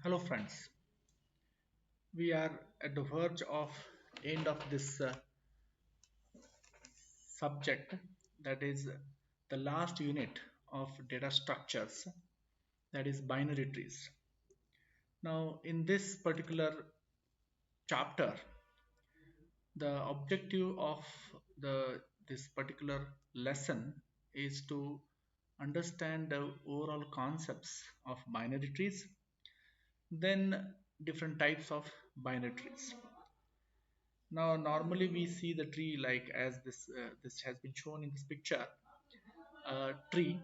Hello friends, we are at the verge of end of this subject, that is the last unit of data structures, that is binary trees. Now in this particular chapter, the objective of this particular lesson is to understand the overall concepts of binary trees, then different types of binary trees. Now, normally we see the tree like as this has been shown in this picture, tree,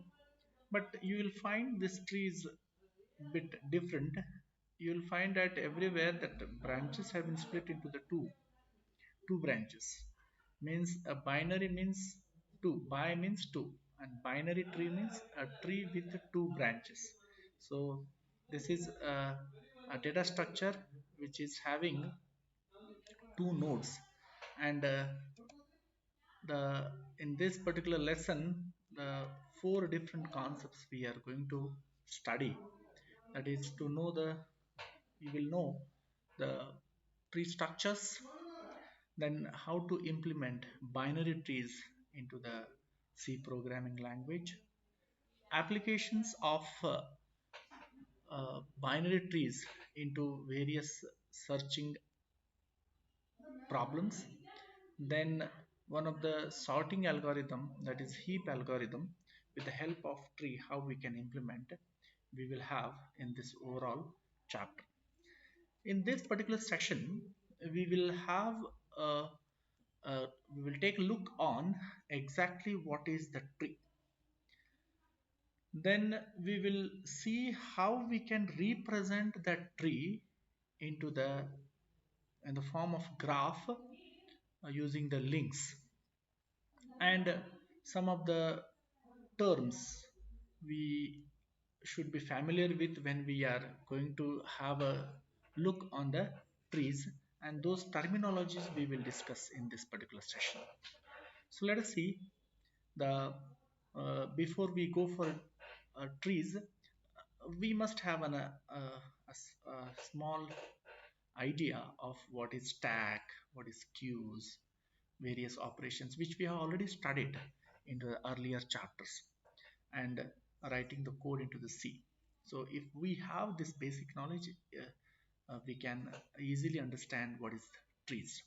but you will find this tree is bit different. You will find that everywhere that the branches have been split into the two branches. Means a binary means two. Bi means two, and binary tree means a tree with two branches. So this is a data structure which is having two nodes, and the in this particular lesson the four different concepts we are going to study, that is to know the you will know the tree structures, then how to implement binary trees into the C programming language, applications of binary trees into various searching problems, then one of the sorting algorithm, that is heap algorithm, with the help of tree how we can implement, we will have in this overall chapter. In this particular section we will have a, we will take a look on exactly what is the tree. Then we will see how we can represent that tree into the in the form of graph, using the links, and some of the terms we should be familiar with when we are going to have a look on the trees, and those terminologies we will discuss in this particular session. So let us see the before we go for trees, we must have a small idea of what is stack, what is queues, various operations which we have already studied in the earlier chapters, and writing the code into the C. So if we have this basic knowledge, we can easily understand what is trees.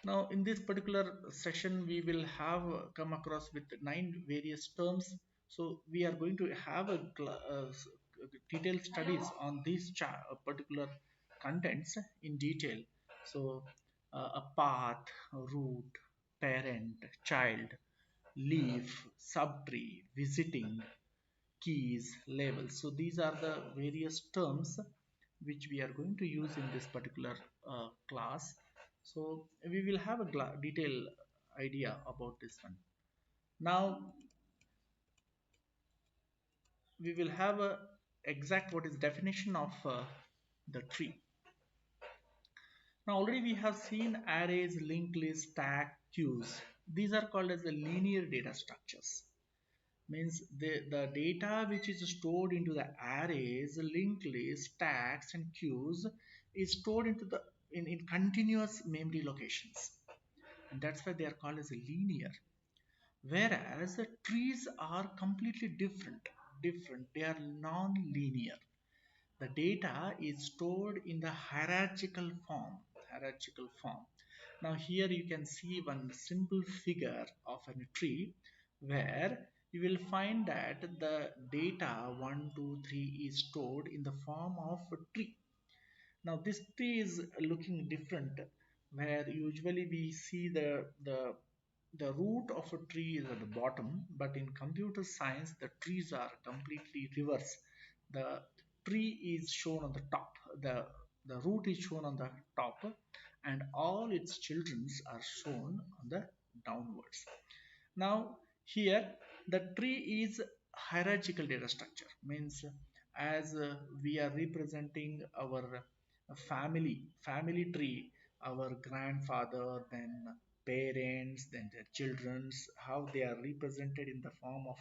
Now in this particular session we will have come across with 9 various terms. So we are going to have detailed studies on these particular contents in detail. So a path, root, parent, child, leaf, subtree, visiting, keys, labels. So these are the various terms which we are going to use in this particular class. So we will have a detailed idea about this one. Now we will have a exact what is definition of the tree. Now already we have seen arrays, linked list, stack, queues. These are called as the linear data structures. Means the data which is stored into the arrays, linked list, stacks and queues is stored into the in continuous memory locations, and that's why they are called as a linear. Whereas the trees are completely different, they are non-linear. The data is stored in the hierarchical form. Now here you can see one simple figure of a tree where you will find that the data 1 2 3 is stored in the form of a tree. Now this tree is looking different, where usually we see the root of a tree is at the bottom, but in computer science the trees are completely reverse. The tree is shown on the top, the root is shown on the top, and all its children are shown on the downwards. Now here the tree is hierarchical data structure, means as we are representing our family tree, our grandfather, then parents, then their children's, how they are represented in the form of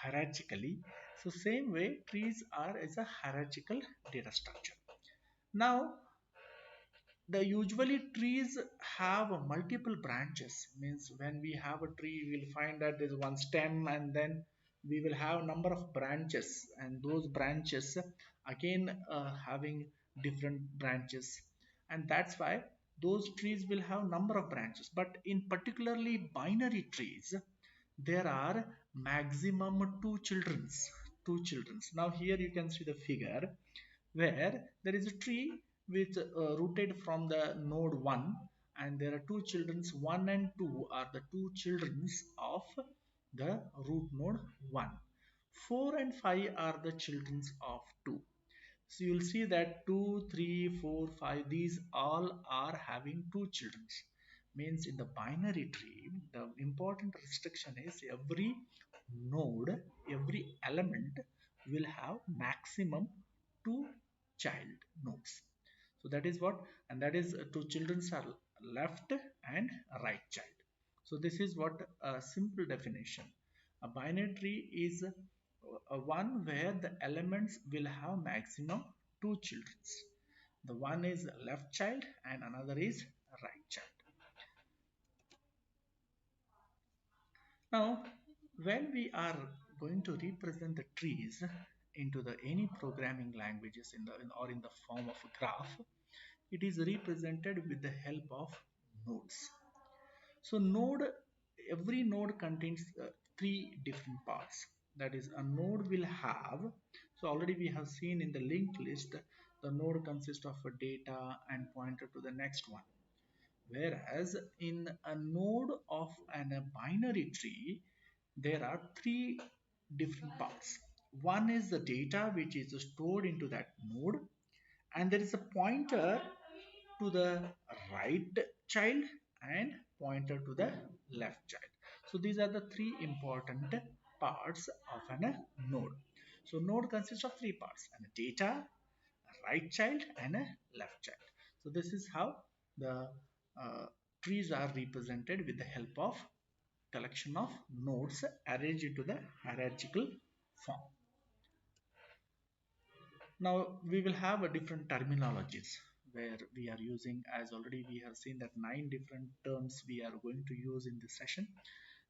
hierarchically. So same way trees are as a hierarchical data structure. Now the usually trees have multiple branches, means when we have a tree we will find that there is one stem and then we will have number of branches, and those branches again having different branches, and that's why those trees will have number of branches. But in particularly binary trees there are maximum two childrens. Now here you can see the figure where there is a tree with rooted from the node 1, and there are two childrens 1 and 2 are the two childrens of the root node 1. 4 and 5 are the childrens of 2. So you'll see that 2, 3, 4, 5, these all are having two children. Means in the binary tree, the important restriction is every node, every element will have maximum two child nodes. So that is what, and that is two children are left and right child. So this is what a simple definition. A binary tree is a one where the elements will have maximum two children. The one is left child and another is right child. Now, when we are going to represent the trees into the any programming languages or in the form of a graph, it is represented with the help of nodes. So every node contains three different parts. That is, a node will have, so already we have seen in the linked list, the node consists of a data and pointer to the next one. Whereas in a node of a binary tree, there are three different parts. One is the data which is stored into that node, and there is a pointer to the right child and pointer to the left child. So these are the three important parts of a node. So node consists of three parts: and a data, a right child and a left child. So this is how the uh, trees are represented with the help of collection of nodes arranged into the hierarchical form. Now we will have a different terminologies where we are using, as already we have seen that 9 different terms we are going to use in this session.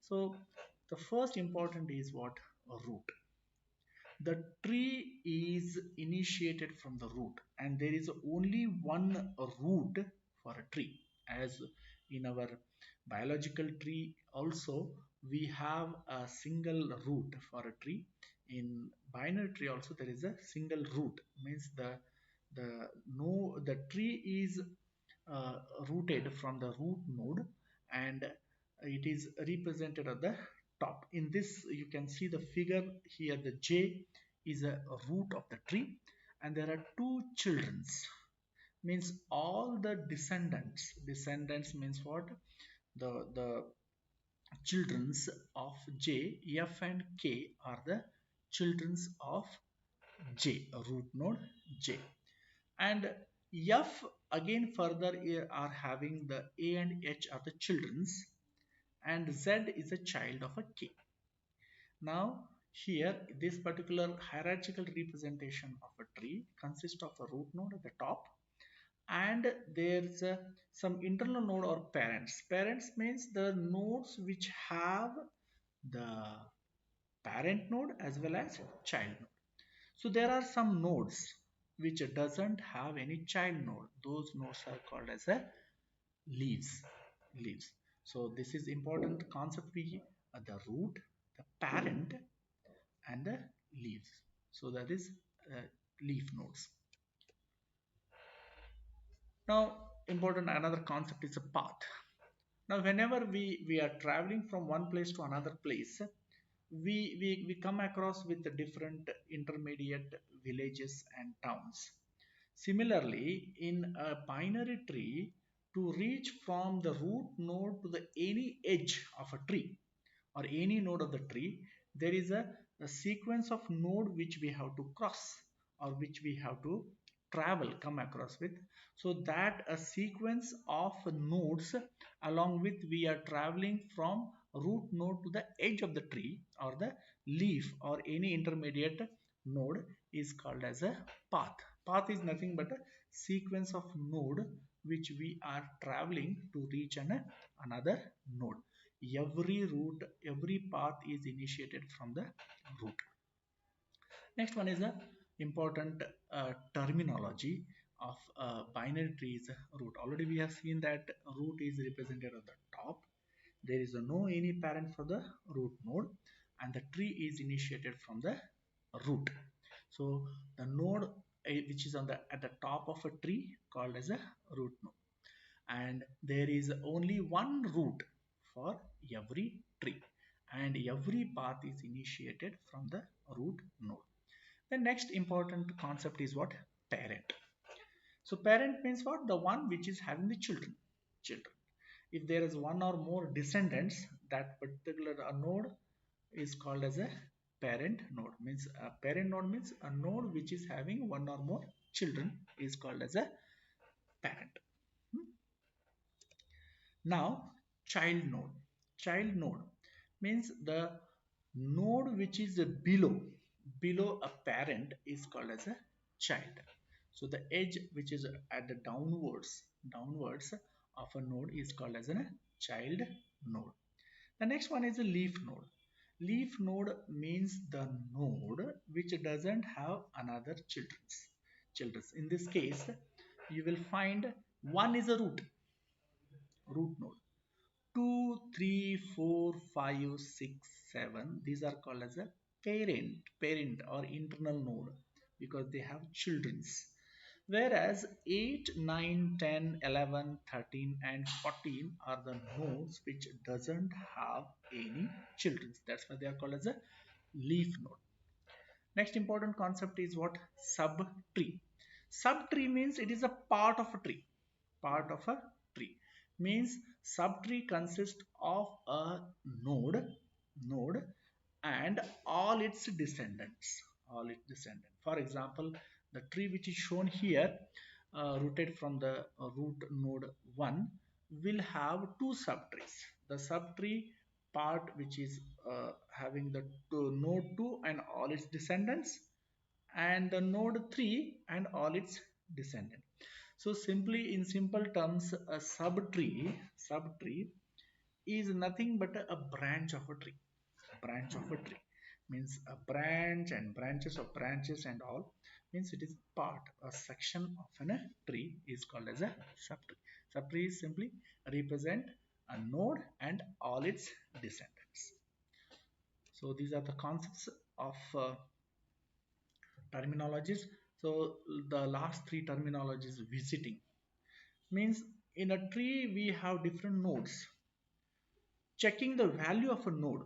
So the first important is what? Root. The tree is initiated from the root, and there is only one root for a tree. As in our biological tree also we have a single root for a tree. In binary tree also there is a single root, means the tree is rooted from the root node, and it is represented at the top. In this you can see the figure here, the J is a root of the tree, and there are two childrens, means all the descendants means what? The childrens of J, F and K are the childrens of J, root node J. And F again further are having the A and H are the childrens, and Z is a child of a K. Now here this particular hierarchical representation of a tree consists of a root node at the top, and there's some internal node or parents. Parents means the nodes which have the parent node as well as child node. So there are some nodes which doesn't have any child node. Those nodes are called as a leaves. So this is important concept. We the root, the parent and the leaves. So that is leaf nodes. Now important another concept is a path. Now whenever we are traveling from one place to another place, we come across with the different intermediate villages and towns. Similarly, in a binary tree, to reach from the root node to the any edge of a tree or any node of the tree, there is a sequence of node which we have to cross or which we have to come across with. So that a sequence of nodes along with we are traveling from root node to the edge of the tree or the leaf or any intermediate node is called as a path. Path is nothing but a sequence of node which we are traveling to reach another node. Every path is initiated from the root. Next one is the important terminology of binary trees root. Already we have seen that root is represented on the top. There is no any parent for the root node, and the tree is initiated from the root. So the node which is on the at the top of a tree called as a root node, and there is only one root for every tree, and every path is initiated from the root node. The next important concept is what? Parent. So parent means what? The one which is having the children. Children. If there is one or more descendants, that particular node is called as a parent node. Means a parent node means a node which is having one or more children is called as a parent. Hmm. Now child node. Child node means the node which is below a parent is called as a child. So the edge which is at the downwards of a node is called as a child node. The next one is a leaf node. Leaf node means the node which doesn't have another children. In this case, you will find one is a root node. 2, 3, 4, 5, 6, 7. These are called as a parent or internal node because they have childrens. Whereas 8, 9, 10, 11, 13 and 14 are the nodes which doesn't have any children. That's why they are called as a leaf node. Next important concept is what? Subtree. Subtree means it is a part of a tree. Part of a tree means subtree consists of a node and all its descendants. For example, the tree which is shown here, rooted from the root node 1, will have two subtrees. The subtree part which is having the node 2 and all its descendants, and the node 3 and all its descendants. So simply in simple terms, a subtree is nothing but a branch of a tree. Branch of a tree means a branch and branches of branches and all, means it is part, a section of a tree is called as a subtree. Subtree is simply represent a node and all its descendants. So these are the concepts of terminologies. So the last three terminologies: visiting means in a tree we have different nodes. Checking the value of a node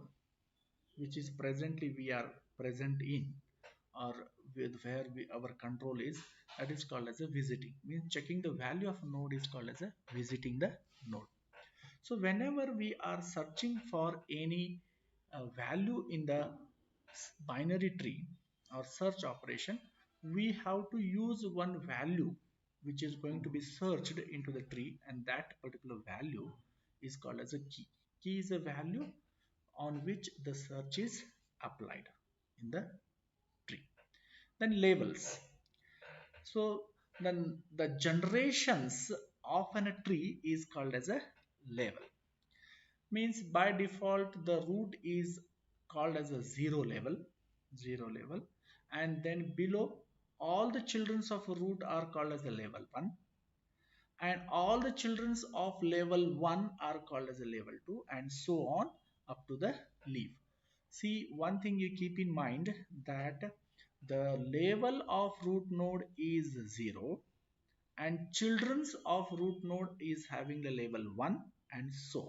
which is presently we are present in, or with where our control is, that is called as a visiting. Means checking the value of a node is called as a visiting the node. So whenever we are searching for any value in the binary tree or search operation, we have to use one value which is going to be searched into the tree, and that particular value is called as a key. Key is a value on which the search is applied in the tree. Then labels. So then the generations of a tree is called as a label. Means by default the root is called as a zero level, and then below all the childrens of a root are called as a level 1, and all the childrens of level 1 are called as a level 2, and so on up to the leaf. See, one thing you keep in mind, that the level of root node is 0 and childrens of root node is having the level 1 and so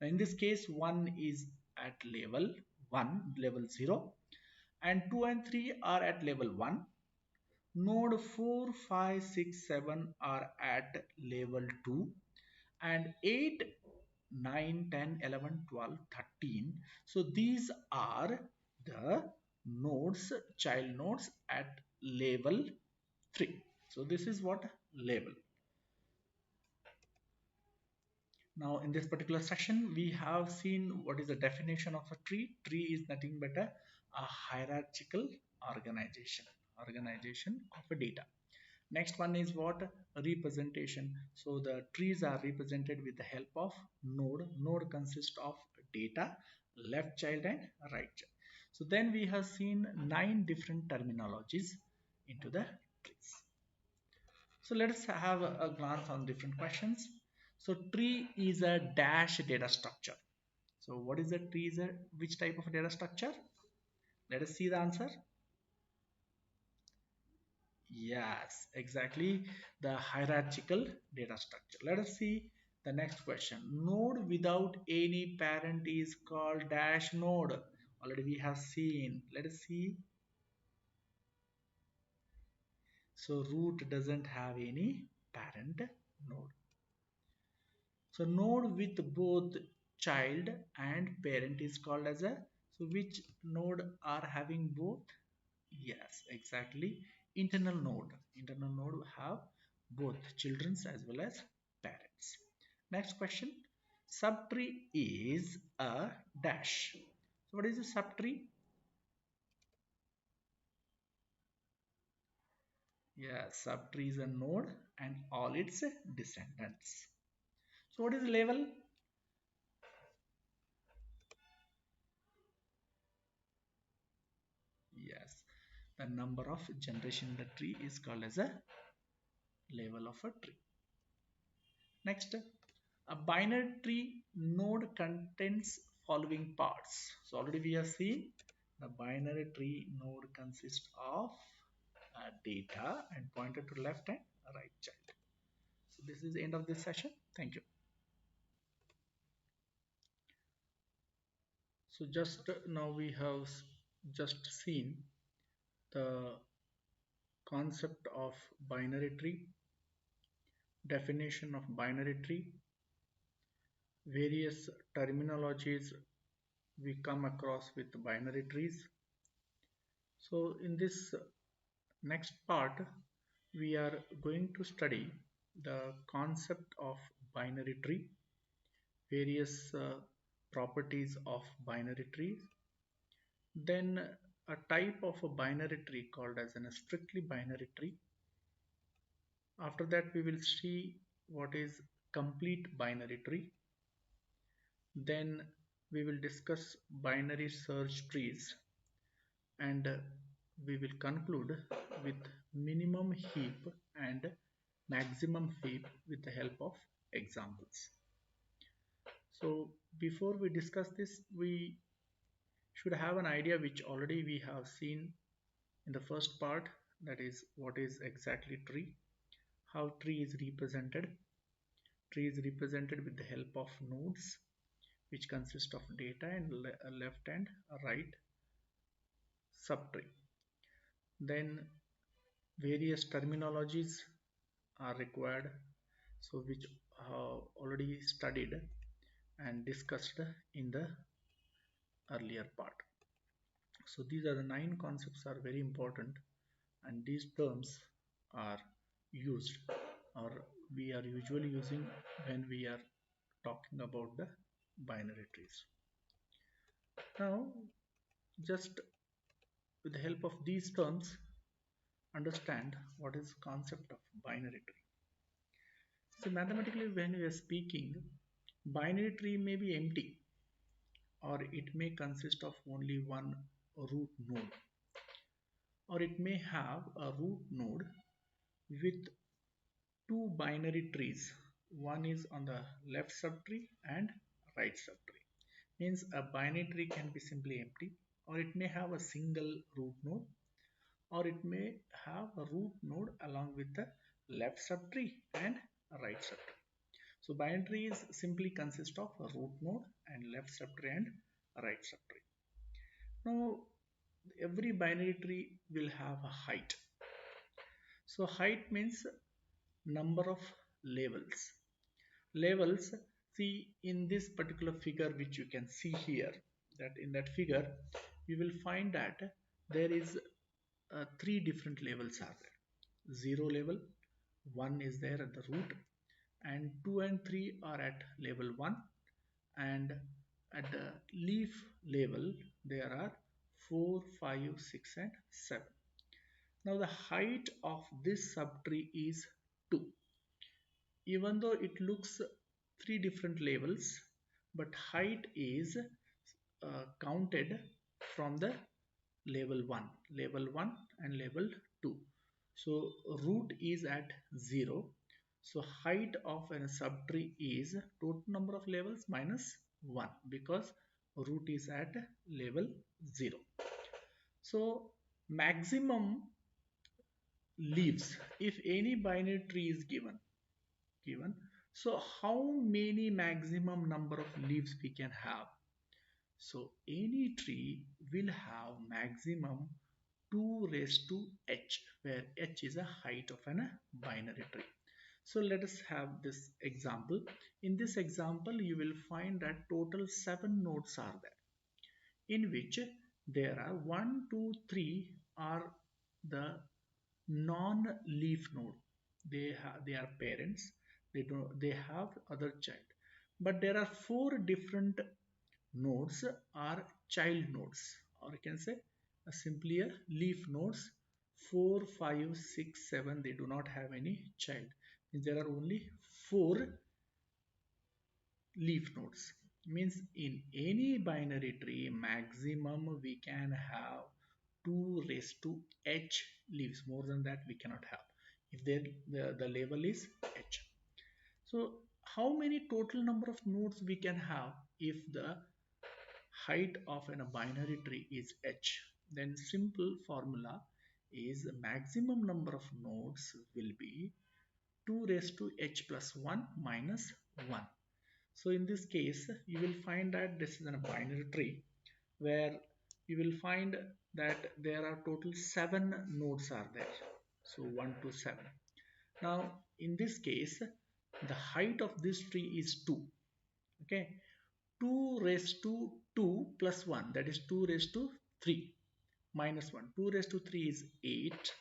on. In this case, 1 is at level 1, level 0, and 2 and 3 are at level 1. Node 4, 5, 6, 7 are at level 2, and 8, 9, 10, 11, 12, 13. So these are the nodes, child nodes at level 3. So this is what? Level. Now, in this particular session, we have seen what is the definition of a tree. Tree is nothing but a hierarchical organization, organization of a data. Next one is what? Representation. So the trees are represented with the help of node. Node consists of data, left child and right child. So then we have seen 9 different terminologies into the trees. So let us have a glance on different questions. So tree is a dash data structure. So what is a tree? Is a which type of data structure? Let us see the answer. Yes, exactly, the hierarchical data structure. Let us see the next question. Node without any parent is called dash node. Already we have seen. Let us see. So root doesn't have any parent node. So node with both child and parent is called as a, so which node are having both? Yes, exactly. Internal node. Internal node have both children's as well as parents. Next question. Subtree is a dash. So what is a subtree? Yeah, subtree is a node and all its descendants. So what is the level? Yes, the number of generation in the tree is called as a level of a tree. Next, a binary tree node contains following parts. So already we have seen the binary tree node consists of data and pointed to left and right child. So this is the end of this session. Thank you. So just now we have just seen the concept of binary tree, definition of binary tree, various terminologies we come across with binary trees. So in this next part, we are going to study the concept of binary tree, various properties of binary trees, then a type of a binary tree called as a strictly binary tree. After that, we will see what is complete binary tree. Then we will discuss binary search trees, and we will conclude with minimum heap and maximum heap with the help of examples. So before we discuss this, we should have an idea which already we have seen in the first part, that is what is exactly tree, how tree is represented. Tree is represented with the help of nodes which consist of data and left and right subtree. Then various terminologies are required, so which already studied and discussed in the earlier part. So these are the 9 concepts are very important, and these terms are used, or we are usually using when we are talking about the binary trees. Now just with the help of these terms, understand what is concept of binary tree. So mathematically, when we are speaking, binary tree may be empty, or it may consist of only one root node, or it may have a root node with two binary trees. One is on the left subtree and right subtree. Means a binary tree can be simply empty, or it may have a single root node, or it may have a root node along with the left subtree and right subtree. So binary trees simply consist of a root node and left subtree and right subtree. Now every binary tree will have a height. So height means number of levels. Levels, see in this particular figure which you can see here, that in that figure you will find that there is 3 different levels are there. 0 level, 1 is there at the root, and 2 and 3 are at level 1, and at the leaf level there are 4, 5, 6 and 7. Now the height of this subtree is 2. Even though it looks three different levels, but height is counted from the level 1 and level 2. So root is at 0. So height of a subtree is total number of levels minus 1, because root is at level 0. So maximum leaves, if any binary tree is given, so how many maximum number of leaves we can have? So any tree will have maximum 2 raised to h, where h is a height of a binary tree. So let us have this example. In this example, you will find that total 7 nodes are there, in which there are 1, 2, 3 are the non-leaf node. They are parents. They have other child, but there are 4 different nodes are child nodes, or you can say simply a leaf nodes. 4, 5, 6, 7, they do not have any child. There are only 4 leaf nodes. Means in any binary tree maximum we can have 2 raised to h leaves. More than that we cannot have if the level is h. So how many total number of nodes we can have if the height of a binary tree is h? Then simple formula is maximum number of nodes will be 2 raised to h plus 1 minus 1. So in this case, you will find that this is a binary tree where you will find that there are total 7 nodes are there. So 1 to 7. Now in this case, the height of this tree is 2. Okay. 2 raised to 2 plus 1, that is 2 raised to 3 minus 1. 2 raised to 3 is 8.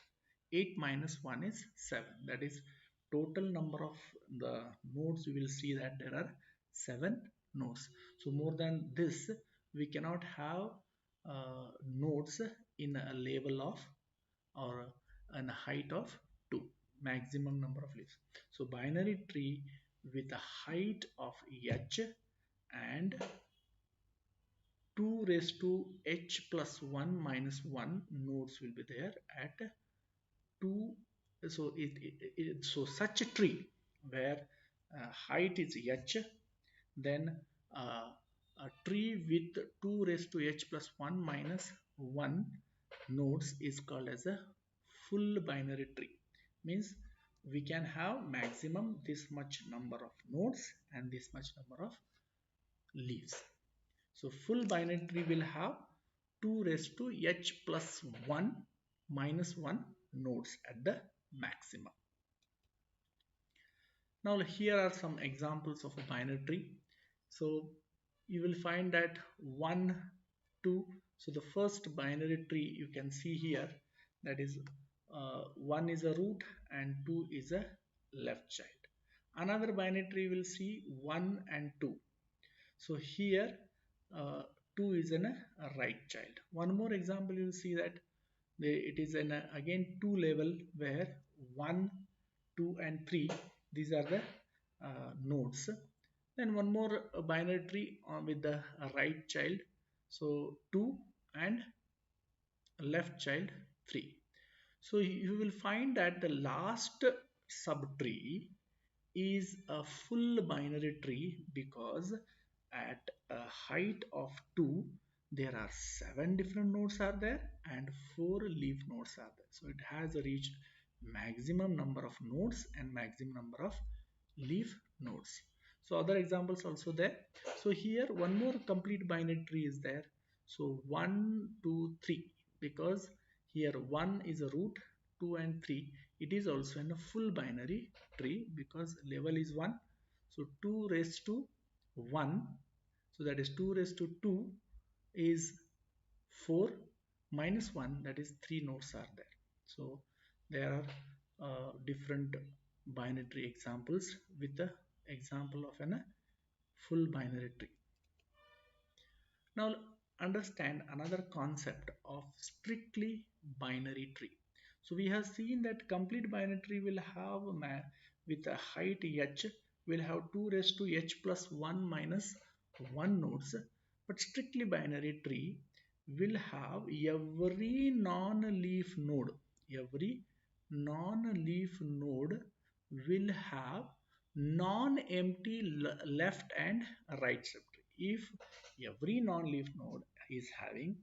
8 minus 1 is 7. That is total number of the nodes. You will see that there are 7 nodes. So more than this we cannot have nodes in a level of or a height of 2, maximum number of leaves. So binary tree with a height of h and 2 raised to h plus 1 minus 1 nodes will be there at 2. So so such a tree where height is h, then uh, a tree with 2 raised to h plus 1 minus 1 nodes is called as a full binary tree. Means we can have maximum this much number of nodes and this much number of leaves. So full binary tree will have 2 raised to h plus 1 minus 1 nodes at the maximum. Now here are some examples of a binary tree. So you will find that 1, 2. So the first binary tree you can see here, that is 1 is a root and 2 is a left child. Another binary tree will see 1 and 2. So here 2 is a right child. One more example, you will see that it is an again 2 level where 1, 2 and 3, these are the nodes. Then one more binary tree with the right child, so 2 and left child 3. So you will find that the last subtree is a full binary tree, because at a height of 2 there are 7 different nodes are there and 4 leaf nodes are there. So it has reached maximum number of nodes and maximum number of leaf nodes. So other examples also there. So here one more complete binary tree is there. So 1, 2, 3, because here 1 is a root, 2 and 3, it is also in a full binary tree because level is 1. So 2 raised to 1, so that is 2 raised to 2 is 4 minus 1, that is 3 nodes are there. So there are different binary examples with the example of a full binary tree. Now understand another concept of strictly binary tree. So we have seen that complete binary tree will have with a height h will have 2 raised to h plus 1 minus 1 nodes, but strictly binary tree will have every non-leaf node will have non-empty left and right subtree. If every non-leaf node is having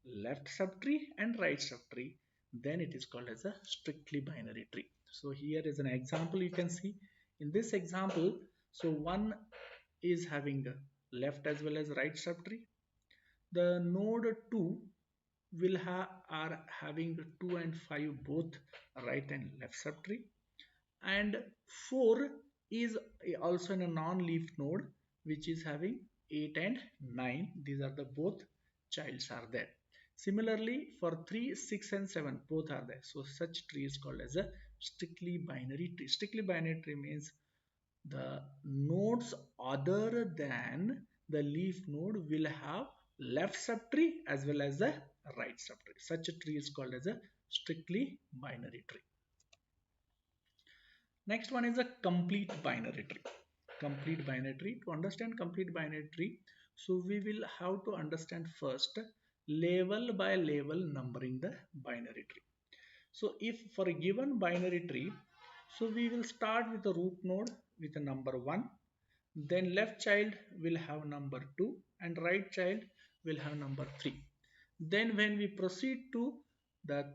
left subtree and right subtree, then it is called as a strictly binary tree. So here is an example you can see. In this example, so one is having left as well as right subtree. The node 2 will are having 2 and 5 both right and left subtree, and 4 is also in a non-leaf node which is having 8 and 9. These are the both childs are there. Similarly for 3, 6 and 7 both are there. So such tree is called as a strictly binary tree. Strictly binary tree means the nodes other than the leaf node will have left subtree as well as the right subtree. Such a tree is called as a strictly binary tree. Next one is a complete binary tree. Complete binary tree. To understand complete binary tree, so we will have to understand first level by level numbering the binary tree. So if for a given binary tree, so we will start with the root node with a number 1, then left child will have number 2 and right child will have number 3. Then when we proceed to the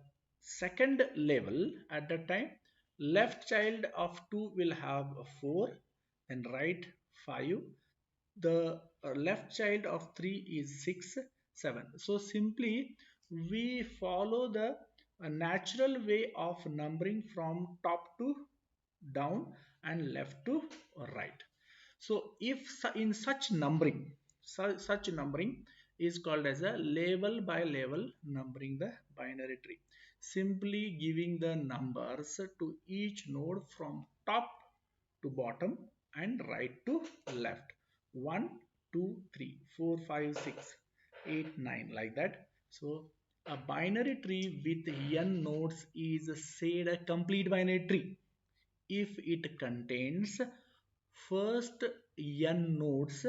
second level, at that time left child of 2 will have 4 and right 5. The left child of 3 is 6, 7. So simply we follow the natural way of numbering from top to down and left to right. So if in such numbering, such numbering is called as a level by level numbering the binary tree. Simply giving the numbers to each node from top to bottom and right to left. 1, 2, 3, 4, 5, 6, 8, 9 like that. So a binary tree with n nodes is said a complete binary tree if it contains first n nodes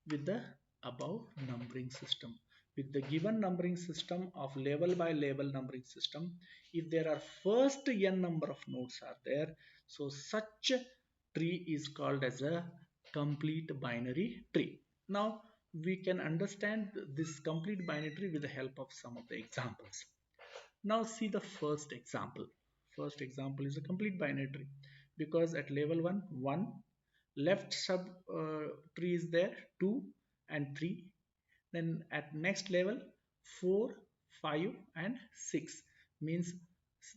with the above numbering system. With the given numbering system of level by level numbering system, if there are first n number of nodes are there, so such tree is called as a complete binary tree. Now we can understand this complete binary tree with the help of some of the examples. Now see the first example. First example is a complete binary tree because at level 1, left sub tree is there 2 and 3. Then at next level 4, 5 and 6 means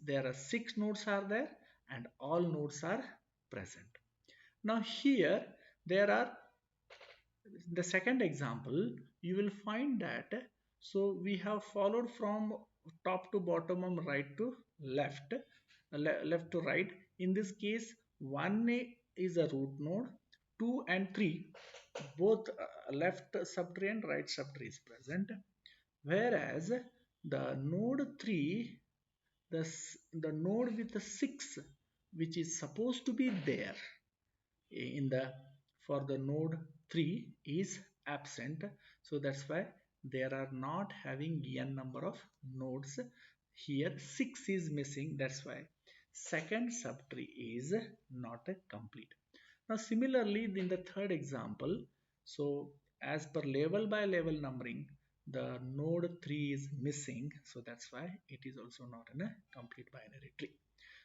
there are 6 nodes are there and all nodes are present. Now here there are the second example you will find that so we have followed from top to bottom and right to left, left to right. In this case 1 is a root node, 2 and 3 both left subtree and right subtree is present, whereas the node 3, the node with the 6 which is supposed to be there in the for the node 3 is absent. So that's why there are not having n number of nodes. Here 6 is missing, that's why second subtree is not a complete. Now similarly in the third example, so as per level by level numbering the node 3 is missing, so that's why it is also not in a complete binary tree.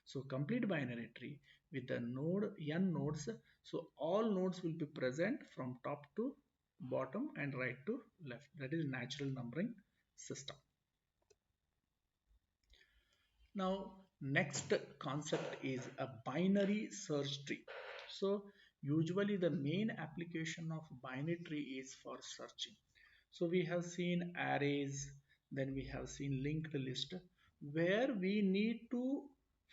So complete binary tree with the node n nodes, so all nodes will be present from top to bottom and right to left. That is natural numbering system. Now next concept is a binary search tree. So usually the main application of binary tree is for searching. So we have seen arrays, then we have seen linked list where we need to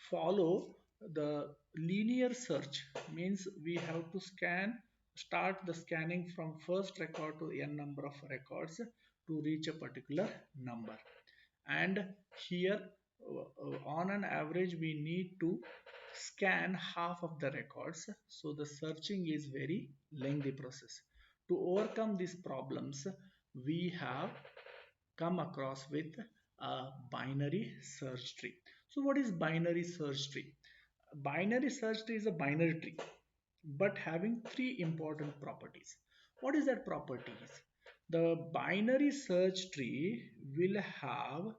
follow the linear search means we have to start the scanning from first record to n number of records to reach a particular number. And here on an average we need to scan half of the records, so the searching is very lengthy process. To overcome these problems, we have come across with a binary search tree. So what is binary search tree? Binary search tree is a binary tree but having three important properties. What is that properties? The binary search tree will have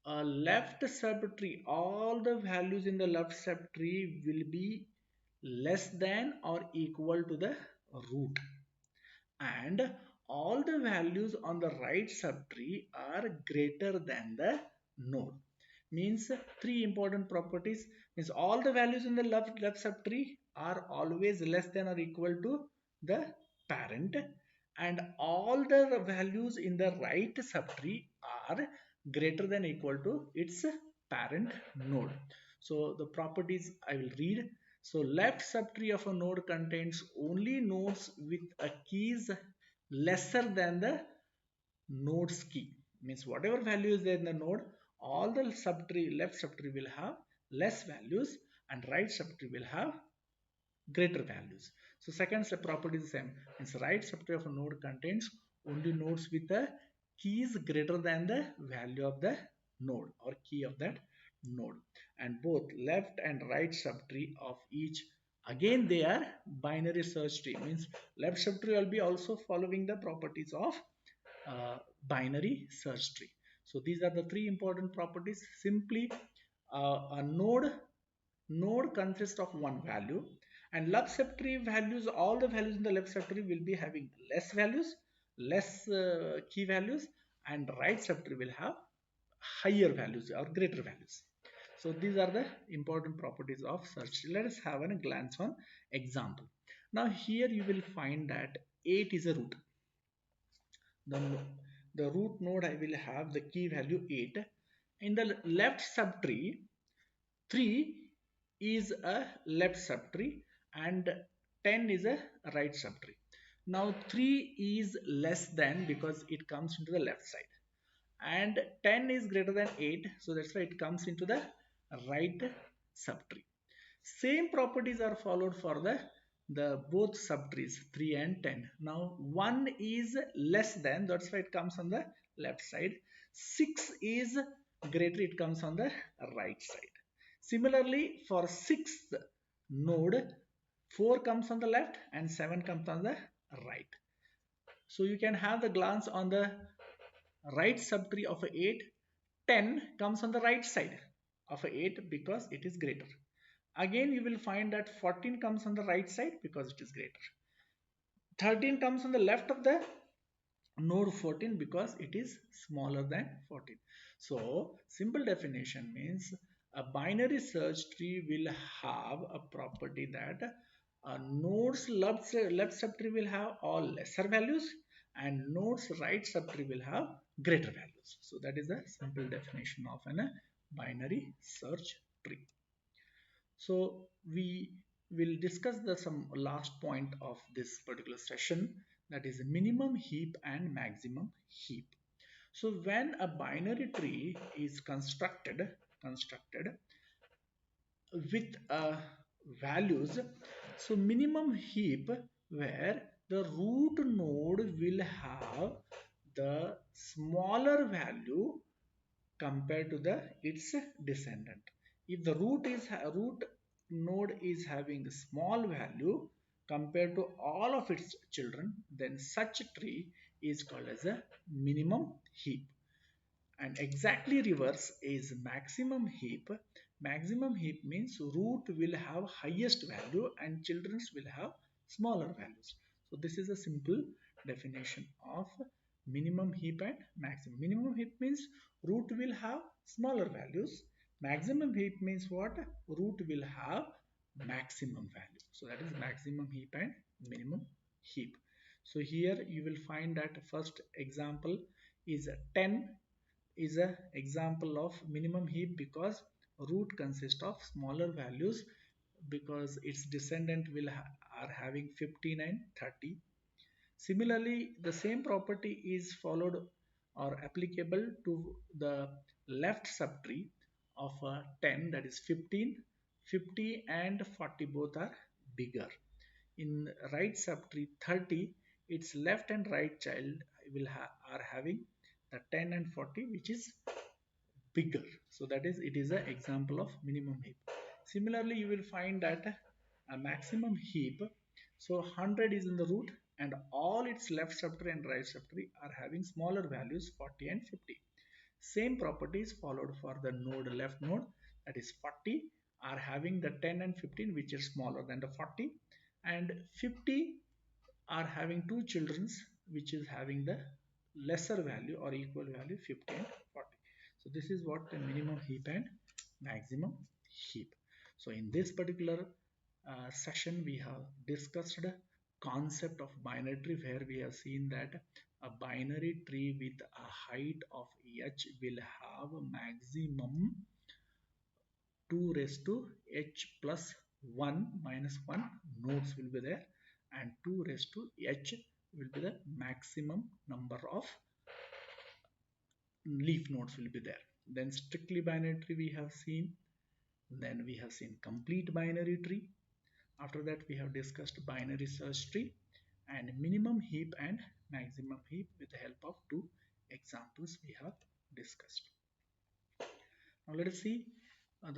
a left subtree. All the values in the left subtree will be less than or equal to the root, and all the values on the right subtree are greater than the node. Means three important properties means all the values in the left subtree are always less than or equal to the parent, and all the values in the right subtree are greater than or equal to its parent node. So the properties I will read. So left subtree of a node contains only nodes with a keys lesser than the node's key. Means whatever value is there in the node, all the subtree left subtree will have less values and right subtree will have greater values. So second property is the same. Means right subtree of a node contains only nodes with the keys greater than the value of the node or key of that node, and both left and right subtree of each, again they are binary search tree. Means left subtree will be also following the properties of binary search tree. So these are the three important properties. Simply a node consists of one value, and left subtree values, all the values in the left subtree will be having less values, less key values, and right subtree will have higher values or greater values. So these are the important properties of search tree. Let us have a glance on example. Now here you will find that 8 is a root. the, the root node I will have the key value 8. In the left subtree, 3 is a left subtree and 10 is a right subtree. Now 3 is less than because it comes into the left side, and 10 is greater than 8, so that's why it comes into the right subtree. Same properties are followed for the both subtrees 3 and 10. Now 1 is less than, that's why it comes on the left side. 6 is greater, it comes on the right side. Similarly for sixth node, 4 comes on the left and 7 comes on the right. So you can have the glance on the right subtree of a 8. 10 comes on the right side of a 8 because it is greater. Again you will find that 14 comes on the right side because it is greater. 13 comes on the left of the node 14 because it is smaller than 14. So simple definition means a binary search tree will have a property that a node's left subtree will have all lesser values and node's right subtree will have greater values. So that is the simple definition of a binary search tree. So we will discuss the some last point of this particular session, that is minimum heap and maximum heap. So when a binary tree is constructed with values, so minimum heap where the root node will have the smaller value compared to the its descendant. If the root node is having a small value compared to all of its children, then such tree is called as a minimum heap. And exactly reverse is maximum heap. Maximum heap means root will have highest value and children's will have smaller values. So this is a simple definition of minimum heap and maximum. Minimum heap means root will have smaller values. Maximum heap means what? Root will have maximum value. So that is maximum heap and minimum heap. So here you will find that first example is 10 is a example of minimum heap because root consists of smaller values because its descendant will are having 15 and 30. Similarly, the same property is followed or applicable to the left subtree of 10, that is 15, 50 and 40 both are bigger. In right subtree 30, its left and right child are having the 10 and 40 which is bigger. So that is, it is an example of minimum heap. Similarly, you will find that a maximum heap, so 100 is in the root and all its left subtree and right subtree are having smaller values 40 and 50. Same properties followed for the node left node, that is 40 are having the 10 and 15 which is smaller than the 40, and 50 are having two children which is having the lesser value or equal value 50 and 40. So this is what the minimum heap and maximum heap. So in this particular session we have discussed the concept of binary tree, where we have seen that a binary tree with a height of h will have a maximum 2 raised to h plus 1 minus 1 nodes will be there, and 2 raised to h will be the maximum number of leaf nodes will be there. Then strictly binary tree we have seen. Then we have seen complete binary tree. After that we have discussed binary search tree and minimum heap and maximum heap with the help of two examples we have discussed. Now let us see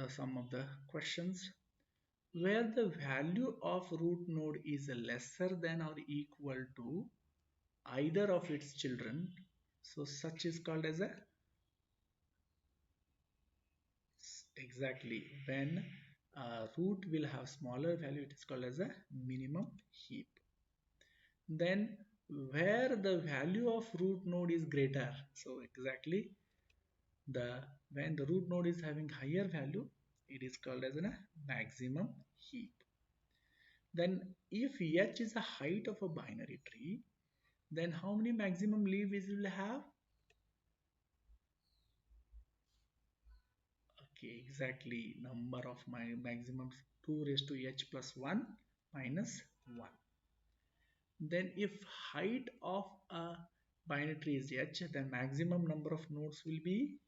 some of the questions. Where the value of root node is lesser than or equal to either of its children, so such is called as a, exactly, when root will have smaller value, it is called as a minimum heap. Then where the value of root node is greater, so exactly the when the root node is having higher value, it is called as a maximum heap. Then if h is the height of a binary tree, then how many maximum leaves will have? Okay, exactly, number of my maximums 2 raised to h plus 1 minus 1. Then if height of a binary tree is h, then maximum number of nodes will be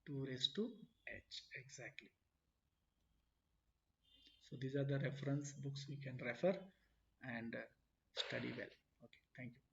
2 raised to h, exactly. So these are the reference books we can refer and study well. Okay, thank you.